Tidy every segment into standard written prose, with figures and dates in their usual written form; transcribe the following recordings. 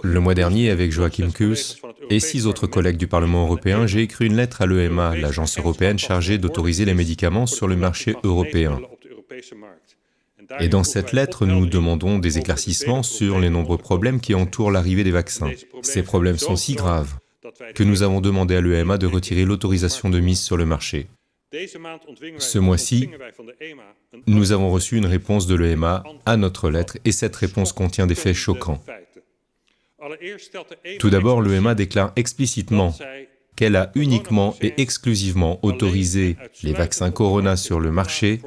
Le mois dernier, avec Joachim Kuss et 6 autres collègues du Parlement européen, j'ai écrit une lettre à l'EMA, l'agence européenne chargée d'autoriser les médicaments sur le marché européen. Et dans cette lettre, nous demandons des éclaircissements sur les nombreux problèmes qui entourent l'arrivée des vaccins. Ces problèmes sont si graves que nous avons demandé à l'EMA de retirer l'autorisation de mise sur le marché. Ce mois-ci, nous avons reçu une réponse de l'EMA à notre lettre et cette réponse contient des faits choquants. Tout d'abord, l'EMA déclare explicitement qu'elle a uniquement et exclusivement autorisé les vaccins Corona sur le marché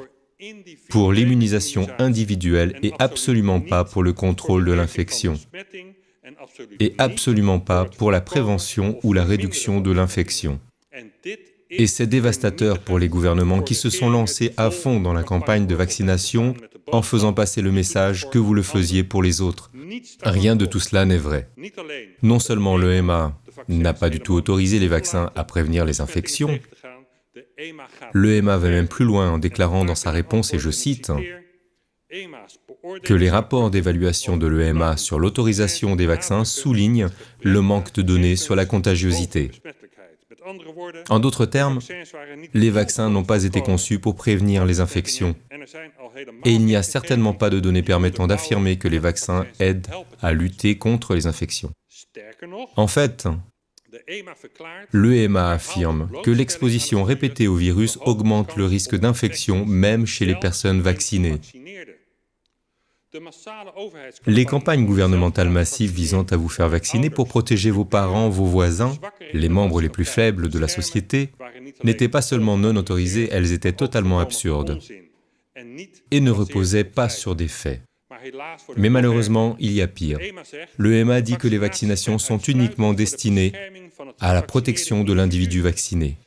pour l'immunisation individuelle et absolument pas pour le contrôle de l'infection, et absolument pas pour la prévention ou la réduction de l'infection. Et c'est dévastateur pour les gouvernements qui se sont lancés à fond dans la campagne de vaccination en faisant passer le message que vous le faisiez pour les autres. Rien de tout cela n'est vrai. Non seulement l'EMA n'a pas du tout autorisé les vaccins à prévenir les infections, l'EMA va même plus loin en déclarant dans sa réponse, et je cite, que les rapports d'évaluation de l'EMA sur l'autorisation des vaccins soulignent le manque de données sur la contagiosité. En d'autres termes, les vaccins n'ont pas été conçus pour prévenir les infections. Et il n'y a certainement pas de données permettant d'affirmer que les vaccins aident à lutter contre les infections. En fait, l'EMA affirme que l'exposition répétée au virus augmente le risque d'infection même chez les personnes vaccinées. Les campagnes gouvernementales massives visant à vous faire vacciner pour protéger vos parents, vos voisins, les membres les plus faibles de la société, n'étaient pas seulement non autorisées, elles étaient totalement absurdes et ne reposaient pas sur des faits. Mais malheureusement, il y a pire. L'EMA dit que les vaccinations sont uniquement destinées à la protection de l'individu vacciné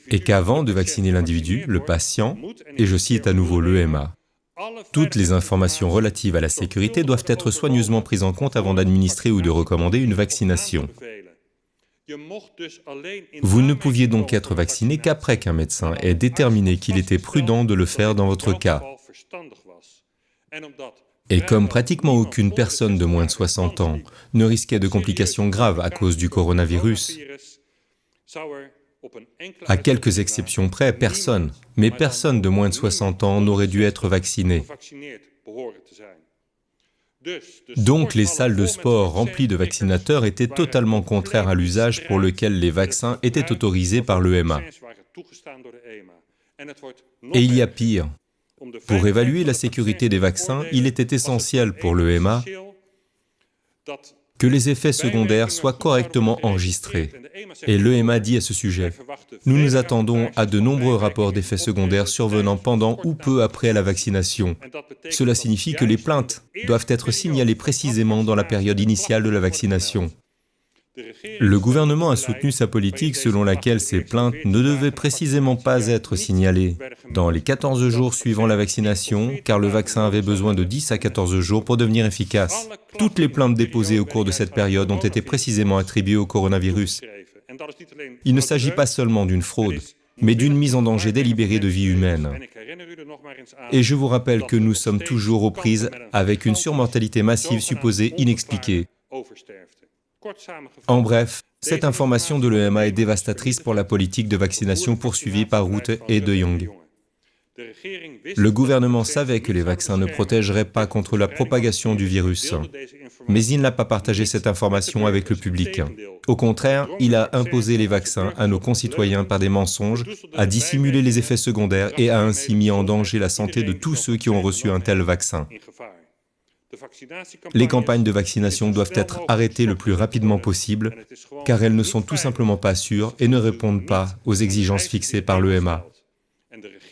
et qu'avant de vacciner l'individu, le patient, et je cite à nouveau l'EMA, toutes les informations relatives à la sécurité doivent être soigneusement prises en compte avant d'administrer ou de recommander une vaccination. Vous ne pouviez donc être vacciné qu'après qu'un médecin ait déterminé qu'il était prudent de le faire dans votre cas. Et comme pratiquement aucune personne de moins de 60 ans ne risquait de complications graves à cause du coronavirus, à quelques exceptions près, personne, mais personne de moins de 60 ans n'aurait dû être vacciné. Donc les salles de sport remplies de vaccinateurs étaient totalement contraires à l'usage pour lequel les vaccins étaient autorisés par l'EMA. Et il y a pire. Pour évaluer la sécurité des vaccins, il était essentiel pour l'EMA que les effets secondaires soient correctement enregistrés. Et l'EMA dit à ce sujet, « Nous nous attendons à de nombreux rapports d'effets secondaires survenant pendant ou peu après la vaccination. Cela signifie que les plaintes doivent être signalées précisément dans la période initiale de la vaccination. » Le gouvernement a soutenu sa politique selon laquelle ces plaintes ne devaient précisément pas être signalées dans les 14 jours suivant la vaccination, car le vaccin avait besoin de 10 à 14 jours pour devenir efficace. Toutes les plaintes déposées au cours de cette période ont été précisément attribuées au coronavirus. Il ne s'agit pas seulement d'une fraude, mais d'une mise en danger délibérée de vie humaine. Et je vous rappelle que nous sommes toujours aux prises avec une surmortalité massive supposée inexpliquée. En bref, cette information de l'EMA est dévastatrice pour la politique de vaccination poursuivie par Rutte et De Jong. Le gouvernement savait que les vaccins ne protégeraient pas contre la propagation du virus, mais il n'a pas partagé cette information avec le public. Au contraire, il a imposé les vaccins à nos concitoyens par des mensonges, a dissimulé les effets secondaires et a ainsi mis en danger la santé de tous ceux qui ont reçu un tel vaccin. Les campagnes de vaccination doivent être arrêtées le plus rapidement possible, car elles ne sont tout simplement pas sûres et ne répondent pas aux exigences fixées par l'EMA.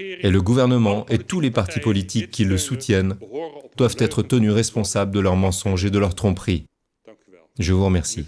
Et le gouvernement et tous les partis politiques qui le soutiennent doivent être tenus responsables de leurs mensonges et de leurs tromperies. Je vous remercie.